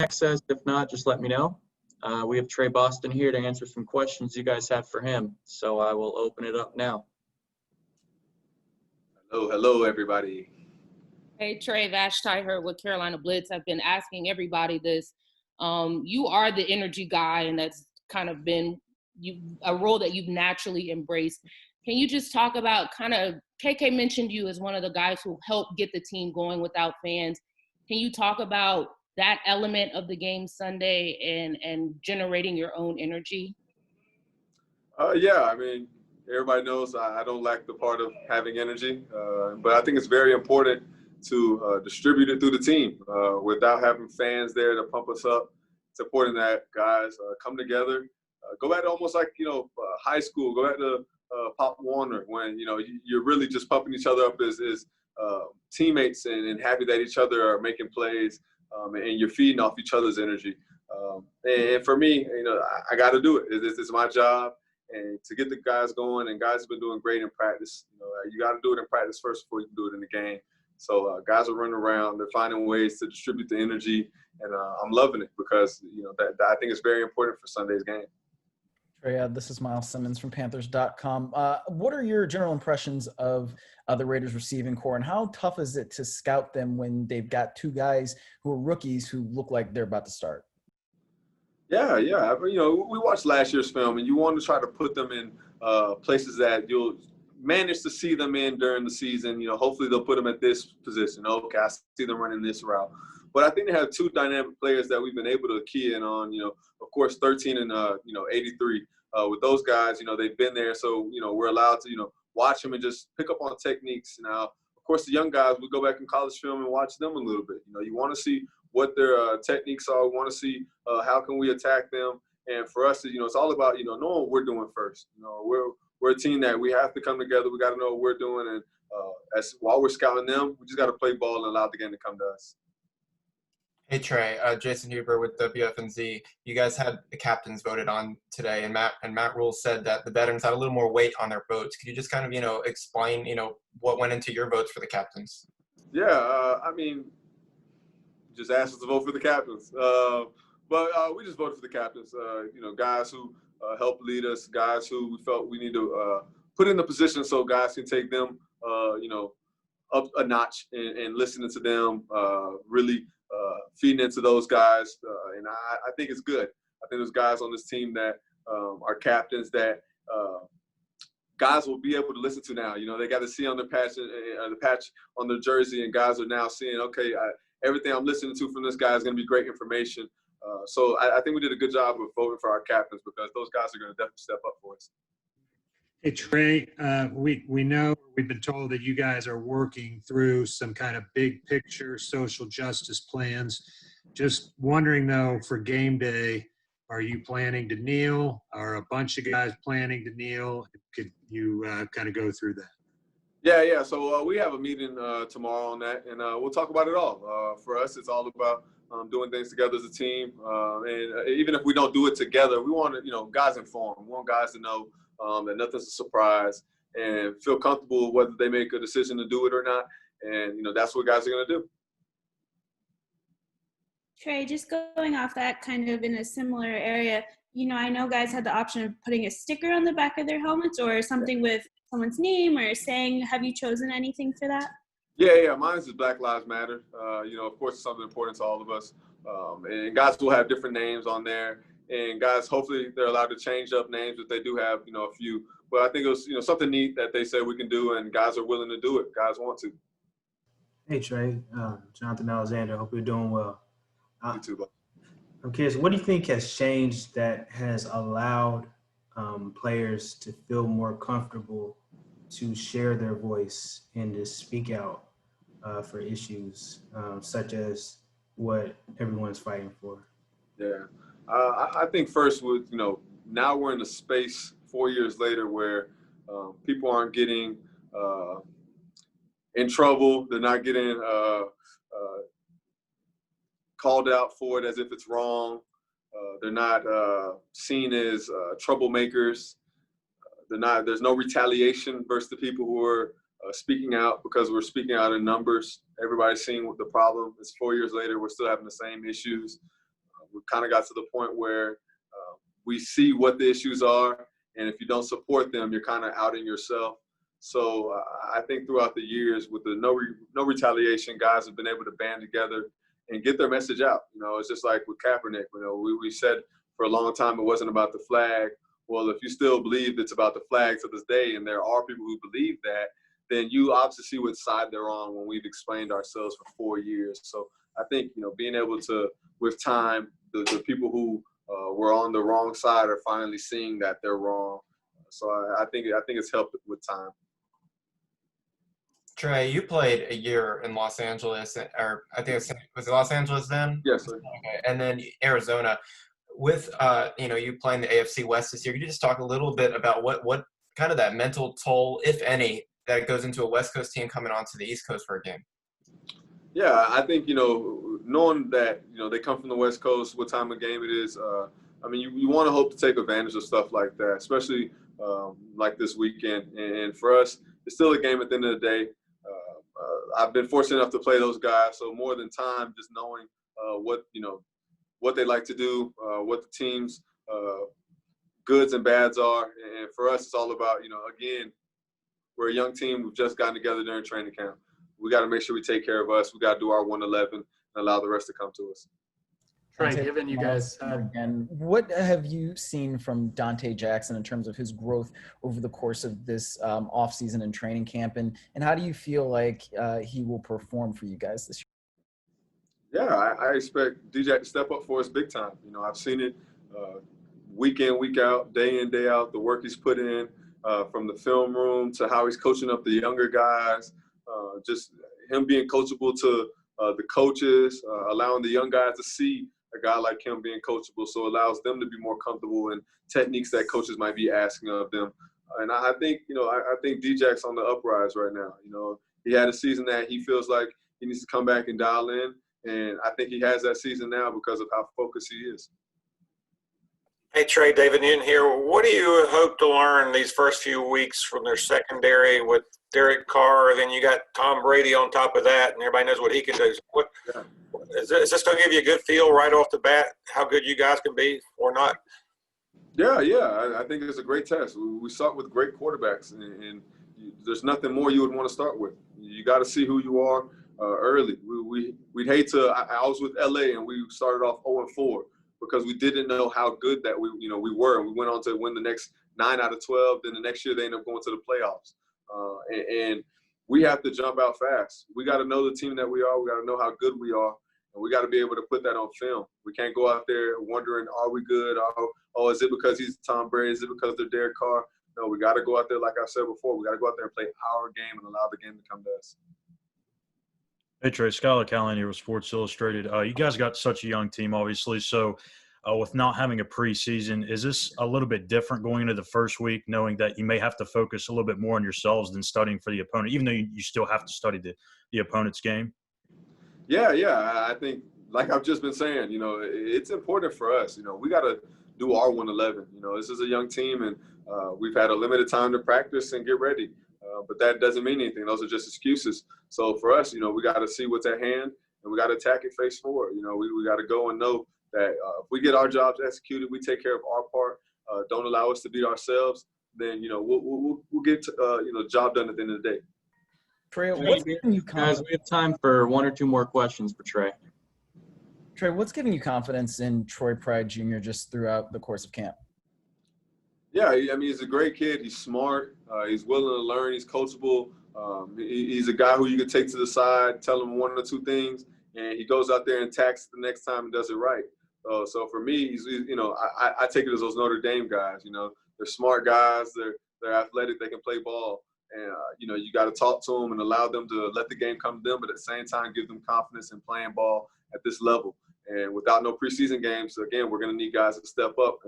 access. If not, just let me know. We have Tre Boston here to answer some questions you guys have for him. So I will open it up now. Hello, everybody. Hey, Tre, Vashti here with Carolina Blitz. I've been asking everybody this. You are the energy guy, and that's kind of been a role that you've naturally embraced. Can you just talk about KK mentioned you as one of the guys who helped get the team going without fans. Can you talk about that element of the game Sunday and generating your own energy? Yeah, I mean, everybody knows I don't like the part of having energy, but I think it's very important to distribute it through the team without having fans there to pump us up. It's important that guys come together. Go back to almost like, high school. Go back to Pop Warner when, you're really just pumping each other up as teammates and happy that each other are making plays and you're feeding off each other's energy. And for me, I got to do it. It's my job. And to get the guys going, and guys have been doing great in practice. You got to do it in practice first before you can do it in the game. So guys are running around. They're finding ways to distribute the energy, and I'm loving it because that I think is very important for Sunday's game. Tre, this is Miles Simmons from Panthers.com. What are your general impressions of the Raiders receiving core, and how tough is it to scout them when they've got two guys who are rookies who look like they're about to start? Yeah. We watched last year's film, and you want to try to put them in places that you'll manage to see them in during the season. Hopefully they'll put them at this position. Okay, I see them running this route. But I think they have two dynamic players that we've been able to key in on. Of course, 13 and 83. With those guys, they've been there, so we're allowed to watch them and just pick up on techniques. Now, of course, the young guys, we go back in college film and watch them a little bit. You want to see what their techniques are. We want to see how can we attack them. And for us, it's all about knowing what we're doing first. We're a team that we have to come together. We got to know what we're doing, and while we're scouting them, we just got to play ball and allow the game to come to us. Hey Tre, Jason Huber with WFNZ. You guys had the captains voted on today, and Matt Rule said that the veterans had a little more weight on their votes. Could you just kind of explain what went into your votes for the captains? Yeah, I mean, just asked us to vote for the captains, but we just voted for the captains. Guys who help lead us, guys who we felt we need to put in the position so guys can take them, up a notch and listening to them, really feeding into those guys. And I think it's good. I think there's guys on this team that are captains that guys will be able to listen to now. They got to see on their patch, the patch on their jersey, and guys are now seeing, okay, everything I'm listening to from this guy is going to be great information. So I think we did a good job of voting for our captains because those guys are going to definitely step up for us. Hey, Tre, we know, we've been told that you guys are working through some kind of big picture social justice plans. Just wondering, though, for game day, are you planning to kneel? Are a bunch of guys planning to kneel? Could you kind of go through that? Yeah. So we have a meeting tomorrow on that, and we'll talk about it all. For us, it's all about doing things together as a team. And even if we don't do it together, we want to, guys informed. We want guys to know that nothing's a surprise and feel comfortable whether they make a decision to do it or not. And, that's what guys are going to do. Tre, just going off that kind of in a similar area, I know guys had the option of putting a sticker on the back of their helmets or something with someone's name or saying, have you chosen anything for that? Yeah. Mine is Black Lives Matter. Of course, it's something important to all of us. And guys will have different names on there. And guys, hopefully they're allowed to change up names if they do have, a few. But I think it was, something neat that they said we can do, and guys are willing to do it. Guys want to. Hey, Tre. Jonathan Alexander. Hope you're doing well. You too, bud. I'm curious, what do you think has changed that has allowed players to feel more comfortable to share their voice and to speak out for issues such as what everyone's fighting for? Yeah. I think first with, now we're in a space 4 years later where people aren't getting in trouble. They're not getting called out for it as if it's wrong. They're not seen as troublemakers. There's no retaliation versus the people who are speaking out because we're speaking out in numbers. Everybody's seeing what the problem is. 4 years later, we're still having the same issues. we kind of got to the point where we see what the issues are, and if you don't support them, you're kind of outing yourself. So I think throughout the years, with the no retaliation, guys have been able to band together and get their message out. It's just like with Kaepernick. We said for a long time it wasn't about the flag. Well, if you still believe it's about the flag to this day, and there are people who believe that, then you obviously see what side they're on when we've explained ourselves for 4 years. So I think, being able to, with time, the people who were on the wrong side are finally seeing that they're wrong. So I think it's helped with time. Tre, you played a year in Los Angeles, or I think was it Los Angeles then? Yes, sir. Okay. And then Arizona. With you playing the AFC West this year, could you just talk a little bit about what kind of that mental toll, if any, that goes into a West Coast team coming onto the East Coast for a game? Yeah, I think, knowing that, they come from the West Coast, what time of game it is, you want to hope to take advantage of stuff like that, especially like this weekend. And for us, it's still a game at the end of the day. I've been fortunate enough to play those guys, so more than time, just knowing what they like to do, what the team's goods and bads are. And for us, it's all about, again, we're a young team. We've just gotten together during training camp. We got to make sure we take care of us. We got to do our 111 and allow the rest to come to us. Right, given you guys again, what have you seen from Dante Jackson in terms of his growth over the course of this offseason and training camp, and how do you feel like he will perform for you guys this year? Yeah, I expect DJ to step up for us big time. I've seen it week in, week out, day in, day out, the work he's put in from the film room to how he's coaching up the younger guys, just him being coachable to the coaches, allowing the young guys to see a guy like him being coachable, so it allows them to be more comfortable in techniques that coaches might be asking of them. And I think, I think DJ's on the uprise right now. He had a season that he feels like he needs to come back and dial in. And I think he has that season now because of how focused he is. Hey, Tre, David Newton here. What do you hope to learn these first few weeks from their secondary with Derek Carr? Then you got Tom Brady on top of that, and everybody knows what he can do. So is this going to give you a good feel right off the bat, how good you guys can be or not? Yeah. I think it's a great test. We start with great quarterbacks, and there's nothing more you would want to start with. You got to see who you are early. We'd hate to. I was with LA, and we started off 0-4 because we didn't know how good that we were, and we went on to win the next 9 out of 12. Then the next year they ended up going to the playoffs, and we have to jump out fast. We got to know the team that we are. We got to know how good we are, and we got to be able to put that on film. We can't go out there wondering, are we good? Oh, is it because he's Tom Brady? Is it because they're Derek Carr? No, we got to go out there, like I said before, we got to go out there and play our game and allow the game to come to us. Hey, Tre, Skylar Callahan here with Sports Illustrated. You guys got such a young team, obviously. So with not having a preseason, is this a little bit different going into the first week, knowing that you may have to focus a little bit more on yourselves than studying for the opponent, even though you still have to study the opponent's game? Yeah. I think, like I've just been saying, it's important for us. We got to do our 111. This is a young team, and we've had a limited time to practice and get ready. But that doesn't mean anything. Those are just excuses. So for us, we got to see what's at hand, and we got to attack it face forward. We got to go and know that if we get our jobs executed, we take care of our part, don't allow us to beat ourselves, then, we'll get, job done at the end of the day. Tre, what's giving you confidence? Guys, we have time for 1 or 2 more questions for Tre. Tre, what's giving you confidence in Troy Pride Jr. just throughout the course of camp? Yeah, he's a great kid. He's smart. He's willing to learn. He's coachable. He's a guy who you can take to the side, tell him 1 or 2 things, and he goes out there and attacks the next time and does it right. So for me, I take it as those Notre Dame guys. They're smart guys. They're athletic. They can play ball. And, you got to talk to them and allow them to let the game come to them, but at the same time give them confidence in playing ball at this level. And without no preseason games, again, we're going to need guys to step up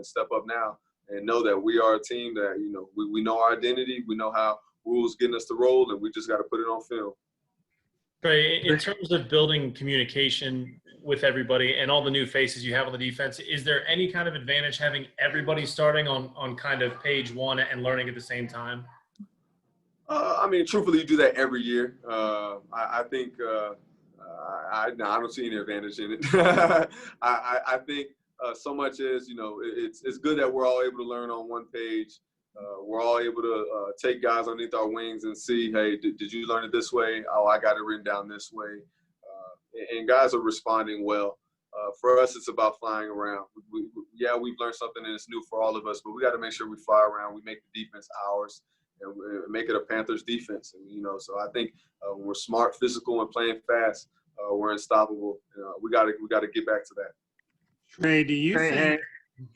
now. And know that we are a team that, we know our identity, we know how rules getting us to roll, and we just got to put it on film. Right. In terms of building communication with everybody and all the new faces you have on the defense, is there any kind of advantage having everybody starting on kind of page one and learning at the same time? Truthfully, you do that every year. I think I don't see any advantage in it. I think so much as, you know, it's good that we're all able to learn on one page. We're all able to take guys underneath our wings and see, hey, did you learn it this way? Oh, I got it written down this way. And guys are responding well. For us, it's about flying around. We've learned something and it's new for all of us, but we got to make sure we fly around. We make the defense ours and make it a Panthers defense. And, you know, so I think when we're smart, physical, and playing fast, we're unstoppable. We got to get back to that. Trey, do you think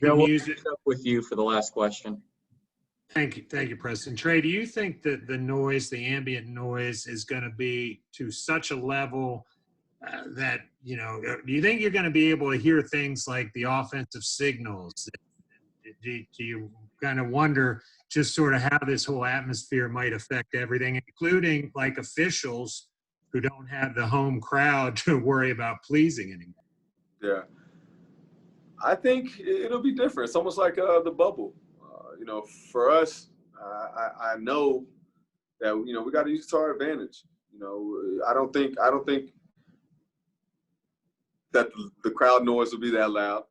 Joe, the we'll music? pick up with you for the last question. Thank you, Preston. Trey, do you think that the noise, the ambient noise, is going to be to such a level that, you know, do you think you're going to be able to hear things like the offensive signals? Do you kind of wonder just sort of how this whole atmosphere might affect everything, including like officials who don't have the home crowd to worry about pleasing anymore? Yeah. I think it'll be different. It's almost like the bubble. You know, for us, I know that, you know, we got to use it to our advantage. You know, I don't think that the crowd noise will be that loud.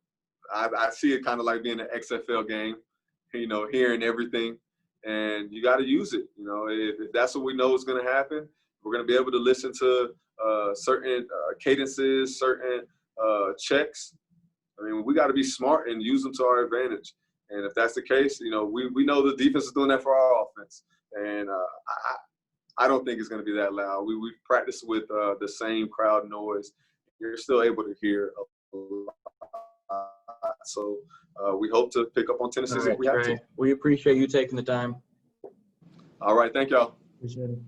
I see it kind of like being an XFL game, you know, hearing everything, and you got to use it. You know, if that's what we know is going to happen, we're going to be able to listen to certain cadences, certain checks. I mean, we got to be smart and use them to our advantage. And if that's the case, you know, we know the defense is doing that for our offense. And I don't think it's going to be that loud. We've practiced with the same crowd noise. You're still able to hear a lot. So we hope to pick up on Tennessee if we have to. We appreciate you taking the time. All right. Thank y'all. Appreciate it.